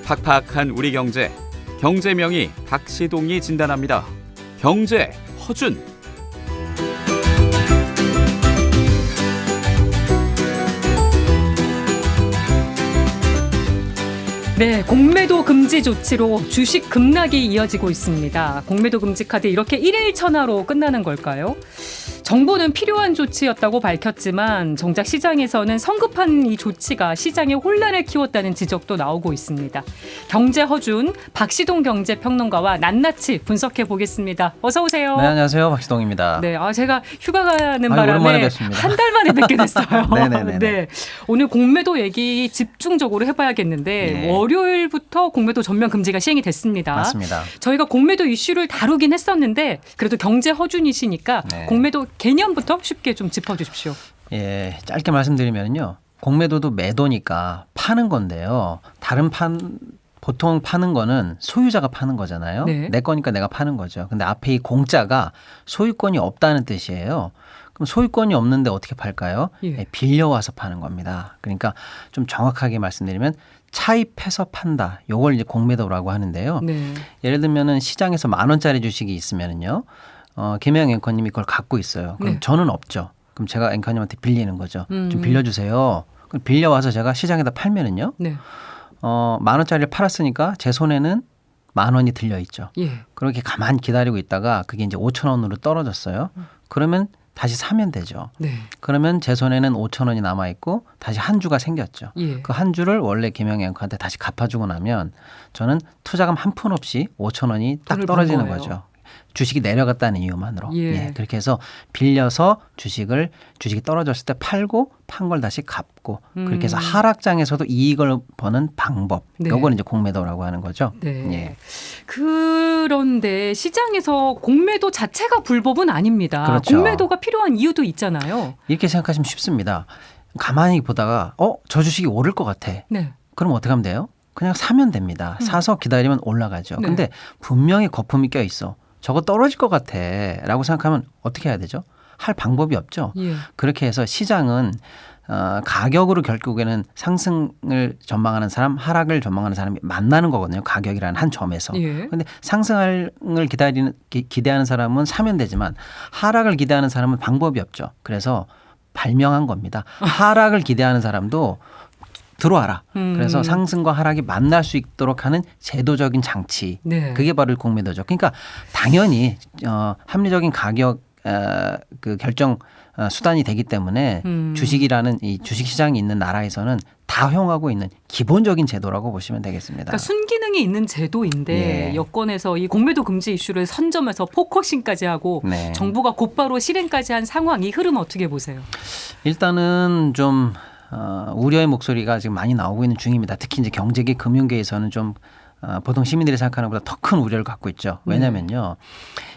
팍팍한 우리 경제, 경제명의 박시동이 진단합니다. 경제 허준. 네, 공매도 금지 조치로 주식 급락이 이어지고 있습니다. 공매도 금지 카드 이렇게 일일천하로 끝나는 걸까요? 정부는 필요한 조치였다고 밝혔지만 정작 시장에서는 성급한 이 조치가 시장의 혼란을 키웠다는 지적도 나오고 있습니다. 경제 허준 박시동 경제평론가와 낱낱이 분석해 보겠습니다. 어서 오세요. 네, 안녕하세요. 박시동입니다. 네, 제가 휴가 가는 오랜만에 바람에 뵙습니다. 한 달 만에 뵙게 됐어요. 네네네. 네, 오늘 공매도 얘기 집중적으로 해봐야겠는데 네. 월요일부터 공매도 전면 금지가 시행이 됐습니다. 맞습니다. 저희가 공매도 이슈를 다루긴 했었는데 그래도 경제 허준이시니까 네. 공매도 개념부터 쉽게 좀 짚어주십시오. 예, 짧게 말씀드리면요. 공매도도 매도니까 파는 건데요. 보통 파는 거는 소유자가 파는 거잖아요. 네. 내 거니까 내가 파는 거죠. 근데 앞에 이 공짜가 소유권이 없다는 뜻이에요. 그럼 소유권이 없는데 어떻게 팔까요? 예. 빌려와서 파는 겁니다. 그러니까 좀 정확하게 말씀드리면 차입해서 판다. 요걸 이제 공매도라고 하는데요. 네. 예를 들면은 시장에서 10,000원짜리 주식이 있으면은요. 김혜영 앵커님이 그걸 갖고 있어요. 그럼 네. 저는 없죠. 그럼 제가 앵커님한테 빌리는 거죠. 좀 음. 빌려주세요. 그럼 빌려와서 제가 시장에다 팔면은요. 네. 10,000원짜리를 팔았으니까 제 손에는 10,000원이 들려 있죠. 예. 그렇게 가만히 기다리고 있다가 그게 이제 5,000원으로 떨어졌어요. 그러면 다시 사면 되죠. 네. 그러면 제 손에는 5,000원이 남아 있고 다시 한 주가 생겼죠. 예. 그 한 주를 원래 김영 앵커한테 다시 갚아주고 나면 저는 투자금 한 푼 없이 5,000원이 딱 돈을 떨어지는 번 거예요. 거죠. 주식이 내려갔다는 이유만으로. 예. 그렇게 해서 빌려서 주식이 떨어졌을 때 팔고 판 걸 다시 갚고 그렇게 해서 하락장에서도 이익을 버는 방법. 네. 요거는 이제 공매도라고 하는 거죠. 네. 예. 그런데 시장에서 공매도 자체가 불법은 아닙니다. 그렇죠. 공매도가 필요한 이유도 있잖아요. 이렇게 생각하시면 쉽습니다. 가만히 보다가 저 주식이 오를 것 같아. 네. 그럼 어떻게 하면 돼요? 그냥 사면 됩니다. 사서 기다리면 올라가죠. 네. 근데 분명히 거품이 껴 있어. 저거 떨어질 것 같아 라고 생각하면 어떻게 해야 되죠? 할 방법이 없죠. 예. 그렇게 해서 시장은 가격으로 결국에는 상승을 전망하는 사람, 하락을 전망하는 사람이 만나는 거거든요. 가격이라는 한 점에서. 예. 그런데 상승을 기대하는 사람은 사면 되지만 하락을 기대하는 사람은 방법이 없죠. 그래서 발명한 겁니다. 하락을 기대하는 사람도 들어와라. 그래서 상승과 하락이 만날 수 있도록 하는 제도적인 장치. 네. 그게 바로 공매도죠. 그러니까 당연히 합리적인 가격 그 결정 수단이 되기 때문에 주식이라는 이 주식시장이 있는 나라에서는 다 허용하고 있는 기본적인 제도라고 보시면 되겠습니다. 그러니까 순기능이 있는 제도인데 예. 여권에서 이 공매도 금지 이슈를 선점해서 포커싱까지 하고 네. 정부가 곧바로 실행까지 한 상황, 이 흐름 어떻게 보세요? 일단은 좀 우려의 목소리가 지금 많이 나오고 있는 중입니다. 특히 이제 경제계, 금융계에서는 좀 보통 시민들이 생각하는 것보다 더 큰 우려를 갖고 있죠. 왜냐하면요.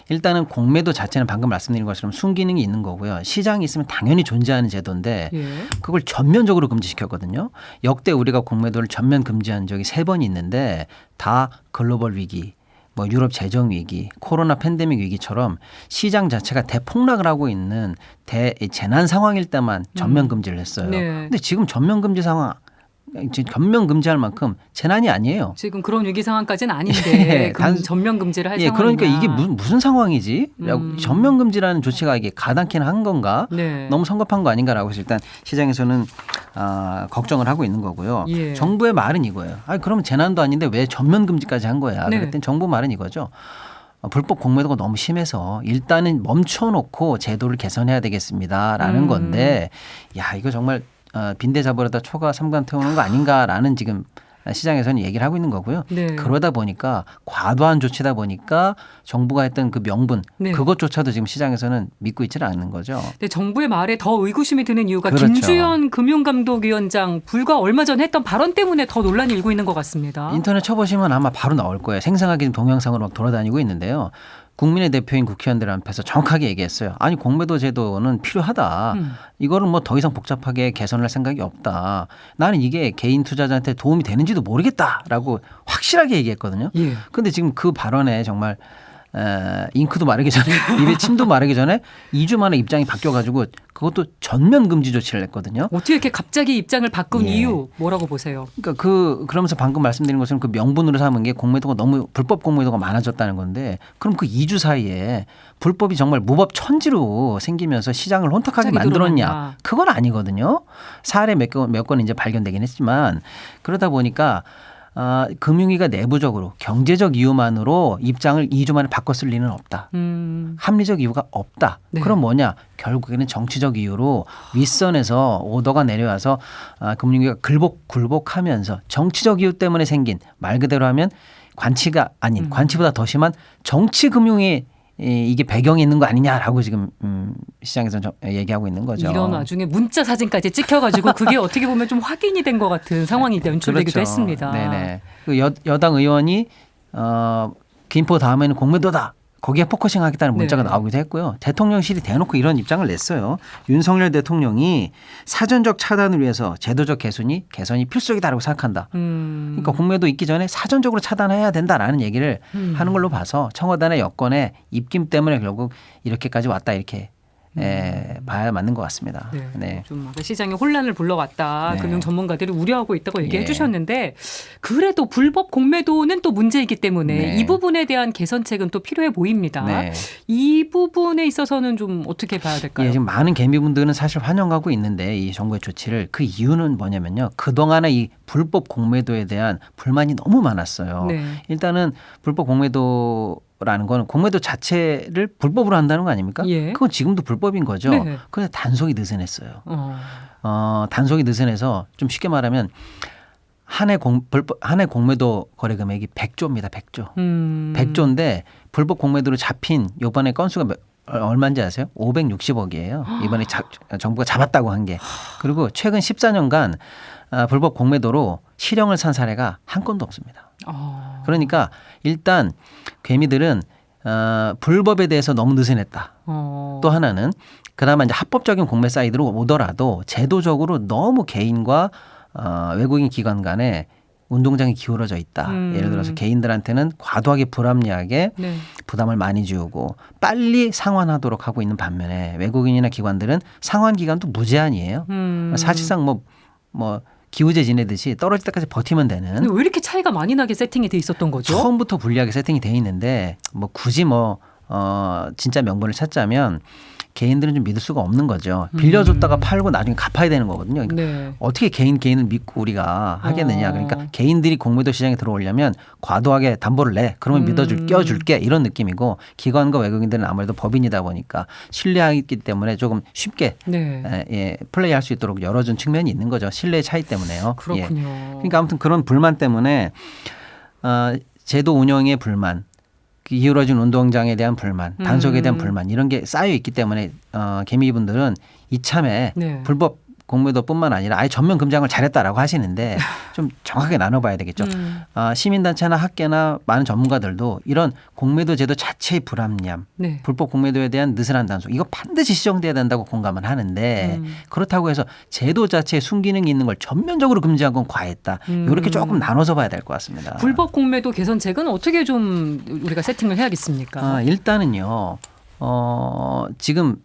일단은 공매도 자체는 방금 말씀드린 것처럼 순기능이 있는 거고요. 시장이 있으면 당연히 존재하는 제도인데 예. 그걸 전면적으로 금지시켰거든요. 역대 우리가 공매도를 전면 금지한 적이 3번이 있는데 다 글로벌 위기, 유럽 재정 위기, 코로나 팬데믹 위기처럼 시장 자체가 대폭락을 하고 있는 재난 상황일 때만 전면 금지를 했어요. 네. 근데 지금 전면 금지 상황, 지금 전면 금지할 만큼 재난이 아니에요. 지금 그런 위기 상황까지는 아닌데 전면 금지를 할 상황이냐. 그러니까 이게 무슨 상황이지? 전면 금지라는 조치가 이게 가당키는 한 건가? 네. 너무 성급한 거 아닌가라고 해서 일단 시장에서는 걱정을 하고 있는 거고요. 예. 정부의 말은 이거예요. 그러면 재난도 아닌데 왜 전면 금지까지 한 거야? 네. 그랬더니 정부 말은 이거죠. 불법 공매도가 너무 심해서 일단은 멈춰놓고 제도를 개선해야 되겠습니다라는 건데, 야 이거 정말 빈대 잡으려다 초가 삼간 태우는 거 아닌가라는 지금 시장에서는 얘기를 하고 있는 거고요. 네. 그러다 보니까 과도한 조치다 보니까 정부가 했던 그 명분 네. 그것조차도 지금 시장에서는 믿고 있지는 않는 거죠. 근데 정부의 말에 더 의구심이 드는 이유가 그렇죠. 김주현 금융감독위원장 불과 얼마 전 했던 발언 때문에 더 논란이 일고 있는 것 같습니다. 인터넷 쳐보시면 아마 바로 나올 거예요. 생생하게 동영상으로 막 돌아다니고 있는데요. 국민의 대표인 국회의원들 앞에서 정확하게 얘기했어요. 아니 공매도 제도는 필요하다. 이거를 뭐 더 이상 복잡하게 개선할 생각이 없다. 나는 이게 개인 투자자한테 도움이 되는지도 모르겠다라고 확실하게 얘기했거든요. 예. 그런데 지금 그 발언에 정말 잉크도 마르기 전에 입에 침도 마르기 전에 2주 만에 입장이 바뀌어가지고 그것도 전면 금지 조치를 냈거든요. 어떻게 이렇게 갑자기 입장을 바꾼 예. 이유 뭐라고 보세요? 그러니까 그러면서 방금 말씀드린 것처럼 그 명분으로 삼은 게 공매도가 너무 불법 공매도가 많아졌다는 건데 그럼 그 2주 사이에 불법이 정말 무법 천지로 생기면서 시장을 혼탁하게 갑자기 만들었냐? 늘어났냐. 그건 아니거든요. 사례 몇 건 이제 발견되긴 했지만 그러다 보니까 금융위가 내부적으로 경제적 이유만으로 입장을 2주 만에 바꿨을 리는 없다. 합리적 이유가 없다. 네. 그럼 뭐냐? 결국에는 정치적 이유로 윗선에서 오더가 내려와서 금융위가 굴복하면서 정치적 이유 때문에 생긴 말 그대로 하면 관치가 아닌 관치보다 더 심한 정치 금융이 이게 배경이 있는 거 아니냐라고 지금 시장에서 얘기하고 있는 거죠. 이런 와중에 문자 사진까지 찍혀가지고 그게 어떻게 보면 좀 확인이 된 것 같은 상황이 연출되기도 그렇죠. 했습니다. 네네. 그 여당 의원이 김포 다음에는 공매도다. 거기에 포커싱 하겠다는 문자가 네. 나오기도 했고요. 대통령실이 대놓고 이런 입장을 냈어요. 윤석열 대통령이 사전적 차단을 위해서 제도적 개선이 필수적이다라고 생각한다. 그러니까 공매도 있기 전에 사전적으로 차단해야 된다라는 얘기를 하는 걸로 봐서 청와대나 여권의 입김 때문에 결국 이렇게까지 왔다 이렇게 봐야 맞는 것 같습니다. 네. 네. 좀 시장에 혼란을 불러왔다. 네. 금융 전문가들이 우려하고 있다고 얘기해 예. 주셨는데 그래도 불법 공매도는 또 문제이기 때문에 네. 이 부분에 대한 개선책은 또 필요해 보입니다. 네. 이 부분에 있어서는 좀 어떻게 봐야 될까요? 예, 지금 많은 개미분들은 사실 환영하고 있는데 이 정부의 조치를 그 이유는 뭐냐면요. 그동안의 이 불법 공매도에 대한 불만이 너무 많았어요. 네. 일단은 불법 공매도라는 건 공매도 자체를 불법으로 한다는 거 아닙니까? 예. 그건 지금도 불법인 거죠. 네. 그래서 단속이 느슨했어요. 어. 단속이 느슨해서 좀 쉽게 말하면 한 해 공매도 거래 금액이 100조입니다. 100조. 100조인데 불법 공매도로 잡힌 요번에 건수가 얼마인지 아세요? 560억이에요. 이번에 정부가 잡았다고 한 게. 그리고 최근 14년간 불법 공매도로 실형을 산 사례가 한 건도 없습니다. 그러니까 일단 개미들은 불법에 대해서 너무 느슨했다. 또 하나는 그나마 이제 합법적인 공매 사이트로 오더라도 제도적으로 너무 개인과 외국인 기관 간에 운동장이 기울어져 있다. 예를 들어서 개인들한테는 과도하게 불합리하게 네. 부담을 많이 지우고 빨리 상환하도록 하고 있는 반면에 외국인이나 기관들은 상환 기간도 무제한이에요. 사실상 뭐 기우제 지내듯이 떨어질 때까지 버티면 되는. 근데 왜 이렇게 차이가 많이 나게 세팅이 돼 있었던 거죠? 처음부터 불리하게 세팅이 돼 있는데 뭐 굳이 진짜 명분을 찾자면 개인들은 좀 믿을 수가 없는 거죠. 빌려줬다가 팔고 나중에 갚아야 되는 거거든요. 그러니까 네. 어떻게 개인을 믿고 우리가 하겠느냐. 그러니까 개인들이 공매도 시장에 들어오려면 과도하게 담보를 내. 그러면 껴줄게. 이런 느낌이고 기관과 외국인들은 아무래도 법인이다 보니까 신뢰하기 때문에 조금 쉽게 네. 플레이할 수 있도록 열어준 측면이 있는 거죠. 신뢰의 차이 때문에요. 그렇군요. 그러니까 아무튼 그런 불만 때문에 제도 운영의 불만. 기울어진 운동장에 대한 불만, 단속에 대한 불만 이런 게 쌓여 있기 때문에 개미분들은 이참에 네. 불법 공매도뿐만 아니라 아예 전면 금지를 잘했다라고 하시는데 좀 정확하게 나눠봐야 되겠죠. 시민단체나 학계나 많은 전문가들도 이런 공매도 제도 자체의 불합리함, 네. 불법 공매도에 대한 느슨한 단속 이거 반드시 시정돼야 된다고 공감을 하는데 그렇다고 해서 제도 자체에 순기능이 있는 걸 전면적으로 금지한 건 과했다. 이렇게 조금 나눠서 봐야 될 것 같습니다. 불법 공매도 개선책은 어떻게 좀 우리가 세팅을 해야겠습니까? 일단은요. 지금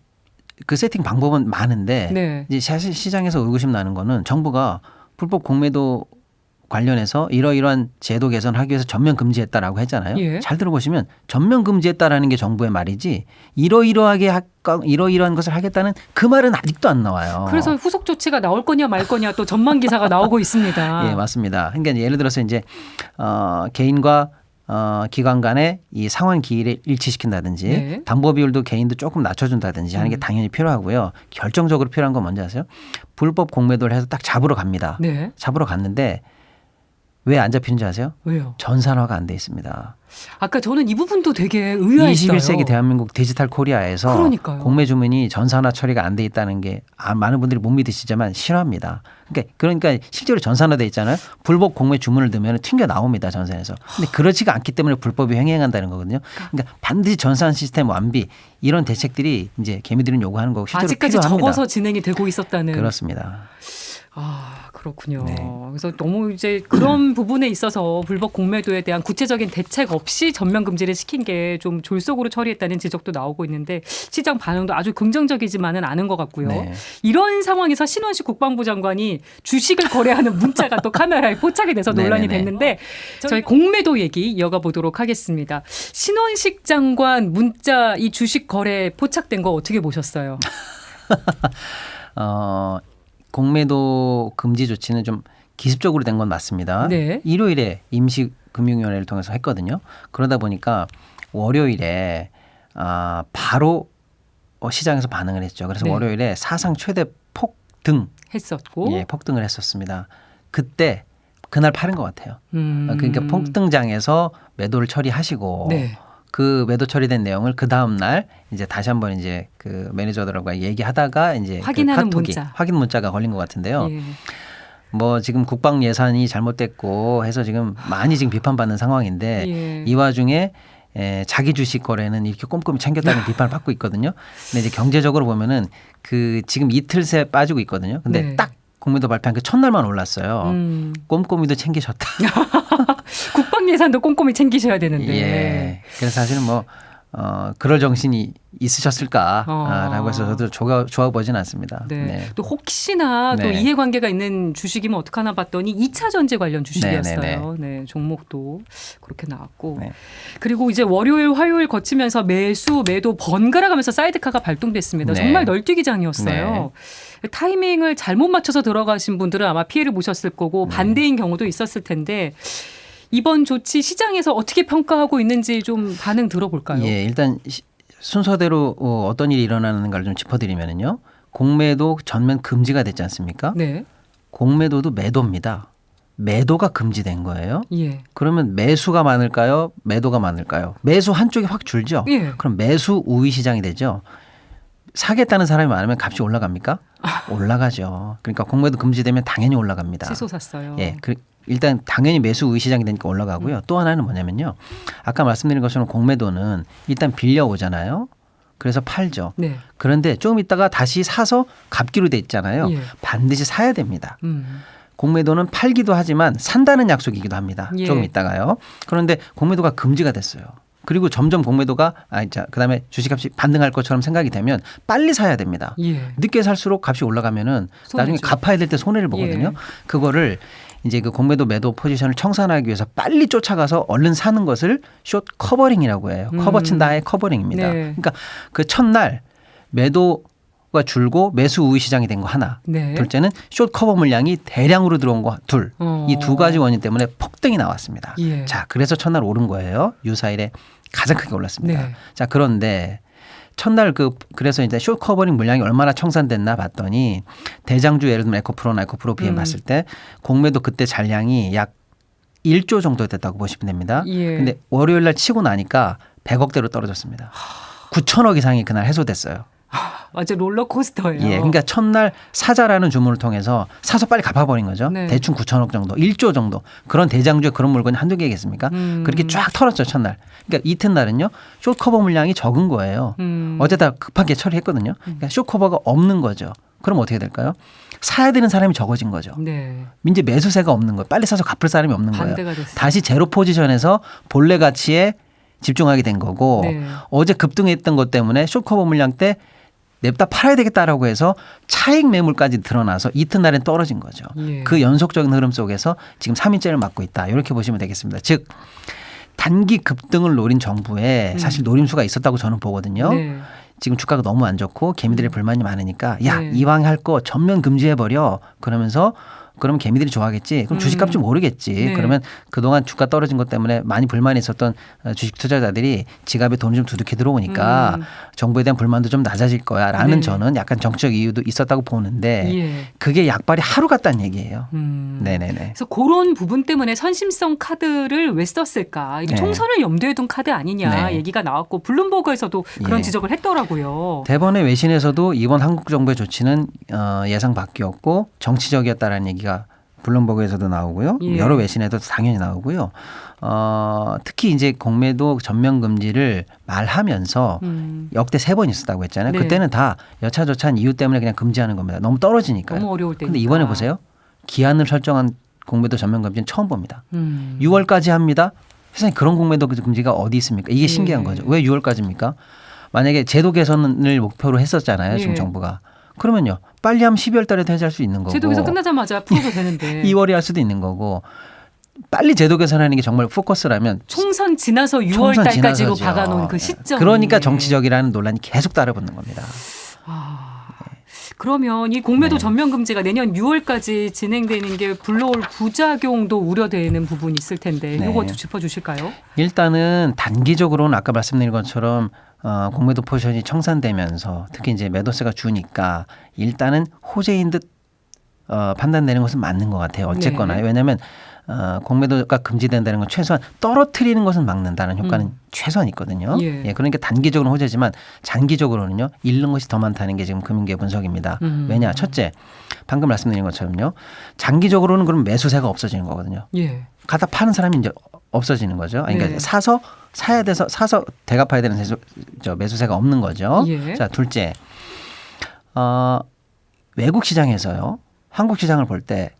그 세팅 방법은 많은데 네. 이제 사실 시장에서 의구심 나는 거는 정부가 불법 공매도 관련해서 이러이러한 제도 개선하기 위해서 전면 금지했다라고 했잖아요. 예. 잘 들어보시면 전면 금지했다라는 게 정부의 말이지 이러이러한 것을 하겠다는 그 말은 아직도 안 나와요. 그래서 후속 조치가 나올 거냐 말 거냐 또 전망 기사가 나오고 있습니다. 예, 맞습니다. 그러니까 예를 들어서 이제 개인과 기관 간의 이 상환 기일을 일치시킨다든지 네. 담보 비율도 개인도 조금 낮춰준다든지 하는 게 당연히 필요하고요. 결정적으로 필요한 건 뭔지 아세요? 불법 공매도를 해서 딱 잡으러 갑니다. 네. 잡으러 갔는데 왜 안 잡히는지 아세요? 왜요? 전산화가 안 돼 있습니다. 아까 저는 이 부분도 되게 의아했어요. 21세기 대한민국 디지털 코리아에서 그러니까요. 공매 주문이 전산화 처리가 안 돼 있다는 게 많은 분들이 못 믿으시지만 실화입니다. 그러니까 실제로 전산화돼 있잖아요. 불법 공매 주문을 넣으면 튕겨 나옵니다. 전산에서. 근데 그렇지가 않기 때문에 불법이 횡행한다는 거거든요. 그러니까 반드시 전산 시스템 완비 이런 대책들이 이제 개미들은 요구하는 거고 실제로 아직까지 필요합니다. 적어서 진행이 되고 있었다는. 그렇습니다. 아, 그렇군요. 네. 그래서 너무 이제 그런 부분에 있어서 불법 공매도에 대한 구체적인 대책 없이 전면 금지를 시킨 게 좀 졸속으로 처리했다는 지적도 나오고 있는데 시장 반응도 아주 긍정적이지만은 않은 것 같고요. 네. 이런 상황에서 신원식 국방부 장관이 주식을 거래하는 문자가 또 카메라에 포착이 돼서 논란이 네네네. 됐는데 저희 공매도 얘기 이어가 보도록 하겠습니다. 신원식 장관 문자 이 주식 거래 포착된 거 어떻게 보셨어요? 공매도 금지 조치는 좀 기습적으로 된 건 맞습니다. 네. 일요일에 임시금융위원회를 통해서 했거든요. 그러다 보니까 월요일에 바로 시장에서 반응을 했죠. 그래서 네. 월요일에 사상 최대 폭등, 했었고. 예, 폭등을 했었습니다. 그때 그날 팔은 것 같아요. 그러니까 음. 폭등장에서 매도를 처리하시고 네. 그 매도 처리된 내용을 그 다음 날 이제 다시 한번 이제 그 매니저들과 얘기하다가 이제 확인하는 그 카톡이, 문자. 확인 문자가 걸린 것 같은데요. 예. 뭐 지금 국방 예산이 잘못됐고 해서 지금 많이 지금 비판받는 상황인데 예. 이 와중에 자기 주식 거래는 이렇게 꼼꼼히 챙겼다는 비판을 받고 있거든요. 근데 이제 경제적으로 보면은 그 지금 이틀 새 빠지고 있거든요. 근데 네. 딱 공매도 발표한 그 첫날만 올랐어요. 음. 꼼꼼히도 챙기셨다. 국방 예산도 꼼꼼히 챙기셔야 되는데. 예. 그래서 사실은 뭐 그럴 정신이 있으셨을까라고 해서 저도 좋아 보진 않습니다. 네. 네. 또 혹시나 또 네. 이해관계가 있는 주식이면 어떡하나 봤더니 2차 전지 관련 주식이었어요. 네, 네, 종목도 그렇게 나왔고. 네. 그리고 이제 월요일, 화요일 거치면서 매수, 매도 번갈아 가면서 사이드카가 발동됐습니다. 네. 정말 널뛰기장이었어요. 타이밍을 잘못 맞춰서 들어가신 분들은 아마 피해를 보셨을 거고 반대인 경우도 있었을 텐데 이번 조치 시장에서 어떻게 평가하고 있는지 좀 반응 들어볼까요? 예, 일단 순서대로 어떤 일이 일어나는가를 좀 짚어드리면요. 공매도 전면 금지가 됐지 않습니까? 네. 공매도도 매도입니다. 매도가 금지된 거예요. 예. 그러면 매수가 많을까요? 매도가 많을까요? 매수 한쪽이 확 줄죠. 예. 그럼 매수 우위 시장이 되죠. 사겠다는 사람이 많으면 값이 올라갑니까? 올라가죠. 그러니까 공매도 금지되면 당연히 올라갑니다. 치솟았어요. 예, 일단 당연히 매수 우위 시장이 되니까 올라가고요. 또 하나는 뭐냐면요. 아까 말씀드린 것처럼 공매도는 일단 빌려 오잖아요. 그래서 팔죠. 네. 그런데 조금 있다가 다시 사서 갚기로 돼 있잖아요. 예. 반드시 사야 됩니다. 음. 공매도는 팔기도 하지만 산다는 약속이기도 합니다. 예. 조금 있다가요. 그런데 공매도가 금지가 됐어요. 그리고 점점 공매도가 그다음에 주식값이 반등할 것처럼 생각이 되면 빨리 사야 됩니다. 예. 늦게 살수록 값이 올라가면은 나중에 손해죠. 갚아야 될 때 손해를 보거든요. 예. 그거를 이제 그 공매도 매도 포지션을 청산하기 위해서 빨리 쫓아가서 얼른 사는 것을 숏 커버링이라고 해요. 커버 친다의 커버링입니다. 네. 그러니까 그 첫날 매도가 줄고 매수 우위 시장이 된 거 하나. 네. 둘째는 숏 커버 물량이 대량으로 들어온 거 둘. 이 두 가지 원인 때문에 폭등이 나왔습니다. 예. 자, 그래서 첫날 오른 거예요. 유사일에 가장 크게 올랐습니다. 네. 자, 그런데 첫날 그래서 이제 숏 커버링 물량이 얼마나 청산됐나 봤더니 대장주 예를 들면 에코프로나 에코프로 비해 봤을 때 공매도 그때 잔량이 약 1조 정도 됐다고 보시면 됩니다. 예. 근데 월요일 날 치고 나니까 100억대로 떨어졌습니다. 9천억 이상이 그날 해소됐어요. 완전 롤러코스터예요. 예, 그러니까 첫날 사자라는 주문을 통해서 사서 빨리 갚아버린 거죠. 네. 대충 9천억 정도, 1조 정도. 그런 대장주에 그런 물건이 한두 개겠습니까? 그렇게 쫙 털었죠, 첫날. 그러니까 이튿날은요, 숏커버 물량이 적은 거예요. 어제다 급하게 처리했거든요. 그러니까 숏커버가 없는 거죠. 그럼 어떻게 될까요? 사야 되는 사람이 적어진 거죠. 네. 이제 매수세가 없는 거예요. 빨리 사서 갚을 사람이 없는 거예요. 반대가 됐어요. 다시 제로 포지션에서 본래 가치에 집중하게 된 거고 네. 어제 급등했던 것 때문에 숏커버 물량 때 냅다 팔아야 되겠다라고 해서 차익 매물까지 드러나서 이튿날엔 떨어진 거죠. 예. 그 연속적인 흐름 속에서 지금 3일째를 맞고 있다. 이렇게 보시면 되겠습니다. 즉 단기 급등을 노린 정부에 사실 노림수가 있었다고 저는 보거든요. 네. 지금 주가가 너무 안 좋고 개미들의 불만이 많으니까 야 네. 이왕 할 거 전면 금지해버려. 그러면서 그러면 개미들이 좋아하겠지. 그럼 주식값 좀 오르겠지. 네. 그러면 그동안 주가 떨어진 것 때문에 많이 불만이 있었던 주식 투자자들이 지갑에 돈이 좀 두둑히 들어오니까 정부에 대한 불만도 좀 낮아질 거야 라는 네. 저는 약간 정치적 이유도 있었다고 보는데 예. 그게 약발이 하루 갔다는 얘기예요. 네네네. 그래서 그런 부분 때문에 선심성 카드를 왜 썼을까? 이게 네. 총선을 염두에 둔 카드 아니냐 네. 얘기가 나왔고 블룸버그에서도 그런 예. 지적을 했더라고요. 대번의 외신에서도 이번 한국 정부의 조치는 예상 밖이었고 정치적이었다라는 얘기가 블룸버그에서도 나오고요. 예. 여러 외신에도 당연히 나오고요. 특히 이제 공매도 전면 금지를 말하면서 역대 3번 있었다고 했잖아요. 네. 그때는 다 여차저차한 이유 때문에 그냥 금지하는 겁니다. 너무 떨어지니까요. 너무 어려울 때. 근데 이번에 보세요. 기한을 설정한 공매도 전면 금지는 처음 봅니다. 6월까지 합니다. 세상에 그런 공매도 금지가 어디 있습니까? 이게 신기한 거죠. 왜 6월까지입니까? 만약에 제도 개선을 목표로 했었잖아요. 지금 예. 정부가. 그러면요. 빨리 하면 12월 달에도 해제할 수 있는 거고. 제도 개선 끝나자마자 풀어도 되는데. 2월에 할 수도 있는 거고. 빨리 제도 개선하는 게 정말 포커스라면 총선 지나서 6월 총선 달까지로 지나서죠. 박아놓은 그 시점. 그러니까 정치적이라는 논란이 계속 따라붙는 겁니다. 그러면 이 공매도 네. 전면 금지가 내년 6월까지 진행되는 게 불러올 부작용도 우려되는 부분이 있을 텐데 네. 이거 좀 짚어주실까요? 일단은 단기적으로는 아까 말씀드린 것처럼 공매도 포지션이 청산되면서 특히 이제 매도세가 주니까 일단은 호재인 듯 판단되는 것은 맞는 것 같아요. 어쨌거나 네. 왜냐하면 공매도가 금지된다는 건 최소한 떨어뜨리는 것은 막는다는 효과는 최소한 있거든요. 예. 그러니까 단기적으로는 호재지만 장기적으로는요 잃는 것이 더 많다는 게 지금 금융계 분석입니다. 왜냐? 첫째, 방금 말씀드린 것처럼요. 장기적으로는 그럼 매수세가 없어지는 거거든요. 예. 갖다 파는 사람이 이제 없어지는 거죠. 그러니까 네. 사야 돼서 사서 대갚아야 되는 매수세가 없는 거죠. 예. 자, 둘째, 외국 시장에서요. 한국 시장을 볼 때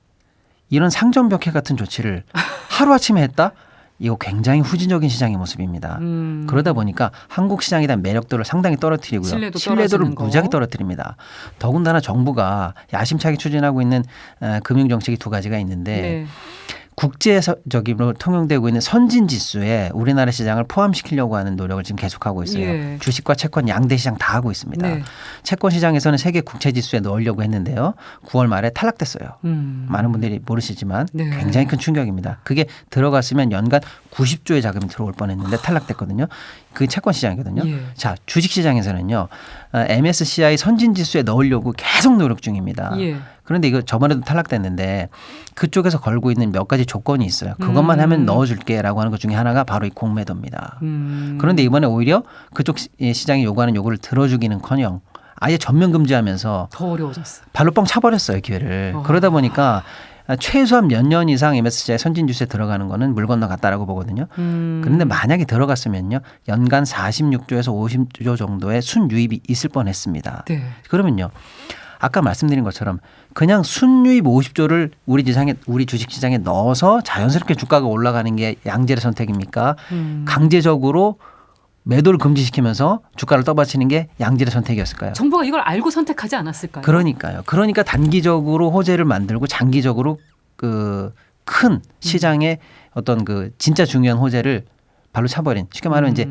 이런 상점벽해 같은 조치를 하루아침에 했다? 이거 굉장히 후진적인 시장의 모습입니다. 그러다 보니까 한국 시장에 대한 매력도를 상당히 떨어뜨리고요. 신뢰도 신뢰도를 떨어지는 거. 무지하게 떨어뜨립니다. 더군다나 정부가 야심차게 추진하고 있는 금융정책이 2가지가 있는데 네. 국제적으로 통용되고 있는 선진 지수에 우리나라 시장을 포함시키려고 하는 노력을 지금 계속하고 있어요. 예. 주식과 채권 양대 시장 다 하고 있습니다. 네. 채권 시장에서는 세계 국채 지수에 넣으려고 했는데요. 9월 말에 탈락됐어요. 많은 분들이 모르시지만 네. 굉장히 큰 충격입니다. 그게 들어갔으면 연간 90조의 자금이 들어올 뻔했는데 탈락됐거든요. 그 채권 시장이거든요. 예. 자, 주식 시장에서는요. MSCI 선진 지수에 넣으려고 계속 노력 중입니다. 예. 그런데 이거 저번에도 탈락됐는데 그쪽에서 걸고 있는 몇 가지 조건이 있어요. 그것만 하면 넣어줄게라고 하는 것 중에 하나가 바로 이 공매도입니다. 그런데 이번에 오히려 그쪽 시장이 요구하는 요구를 들어주기는커녕 아예 전면 금지하면서 더 어려워졌어. 발로 뻥 차버렸어요 기회를. 그러다 보니까 최소한 몇 년 이상 MSCI 선진 지수에 들어가는 거는 물 건너갔다라고 보거든요. 그런데 만약에 들어갔으면요 연간 46조에서 50조 정도의 순유입이 있을 뻔했습니다. 네. 그러면요. 아까 말씀드린 것처럼 그냥 순유입 50조를 우리 주식시장에 넣어서 자연스럽게 주가가 올라가는 게 양질의 선택입니까? 강제적으로 매도를 금지시키면서 주가를 떠받치는 게 양질의 선택이었을까요? 정부가 이걸 알고 선택하지 않았을까요? 그러니까요. 그러니까 단기적으로 호재를 만들고 장기적으로 그 큰 시장의 어떤 그 진짜 중요한 호재를 발로 차버린 쉽게 말하면 이제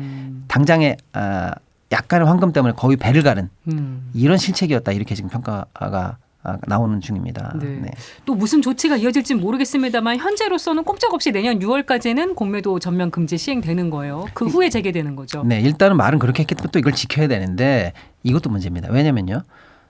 당장의 약간의 황금 때문에 거의 배를 가른 이런 실책이었다 이렇게 지금 평가가 나오는 중입니다. 네. 네. 또 무슨 조치가 이어질지 모르겠습니다만 현재로서는 꼼짝없이 내년 6월까지는 공매도 전면 금지 시행되는 거예요. 그 후에 재개되는 거죠. 네, 일단은 말은 그렇게 했기 때문에 또 이걸 지켜야 되는데 이것도 문제입니다. 왜냐면요.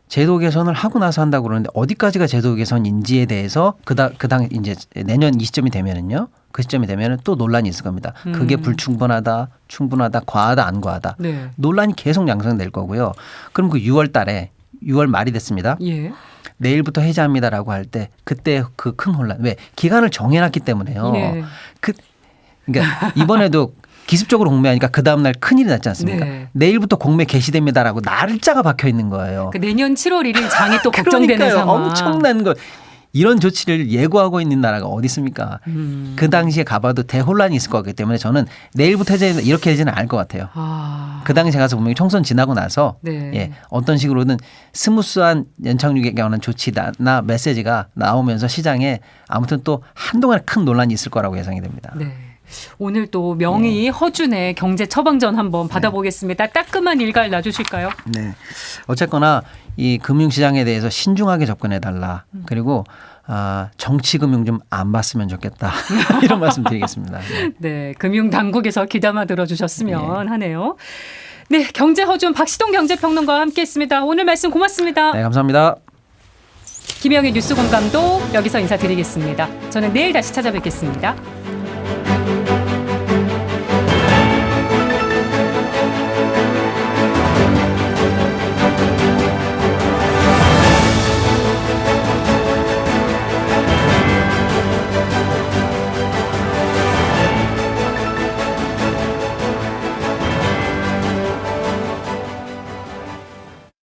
제도 개선을 하고 나서 한다고 그러는데 어디까지가 제도 개선인지에 대해서 그당 이제 내년 이 시점이 되면은요. 그 시점이 되면은 또 논란이 있을 겁니다. 그게 불충분하다, 충분하다, 과하다, 안 과하다. 네. 논란이 계속 양성될 거고요. 그럼 그 6월 달에 6월 말이 됐습니다. 예. 내일부터 해제합니다라고 할 때 그때 그 큰 혼란. 왜? 기간을 정해놨기 때문에요. 예. 그러니까 이번에도 기습적으로 공매하니까 그 다음날 큰일이 났지 않습니까? 네. 내일부터 공매 개시됩니다라고 날짜가 박혀 있는 거예요. 그 내년 7월 1일 장이 또 걱정되는 그러니까요. 상황. 엄청난 거. 이런 조치를 예고하고 있는 나라가 어디 있습니까? 그 당시에 가봐도 대혼란이 있을 거기 때문에 저는 내일부터 해제된다 이렇게 되지는 않을 것 같아요. 그 당시에 가서 분명히 총선 지나고 나서 네. 예, 어떤 식으로든 스무스한 연착륙에 관한 조치나 메시지가 나오면서 시장에 아무튼 또 한동안 큰 논란이 있을 거라고 예상이 됩니다. 네. 오늘 또 명의 허준의 경제 처방전 한번 받아보겠습니다. 따끔한 일갈 놔주실까요? 네. 어쨌거나 이 금융시장에 대해서 신중하게 접근해달라. 그리고 정치금융 좀 안 봤으면 좋겠다. 이런 말씀 드리겠습니다. 네. 네, 금융당국에서 귀담아 들어주셨으면 하네요. 네, 경제 허준 박시동 경제평론가와 함께했습니다. 오늘 말씀 고맙습니다. 네, 감사합니다. 김영희 뉴스공감도 여기서 인사드리겠습니다. 저는 내일 다시 찾아뵙겠습니다.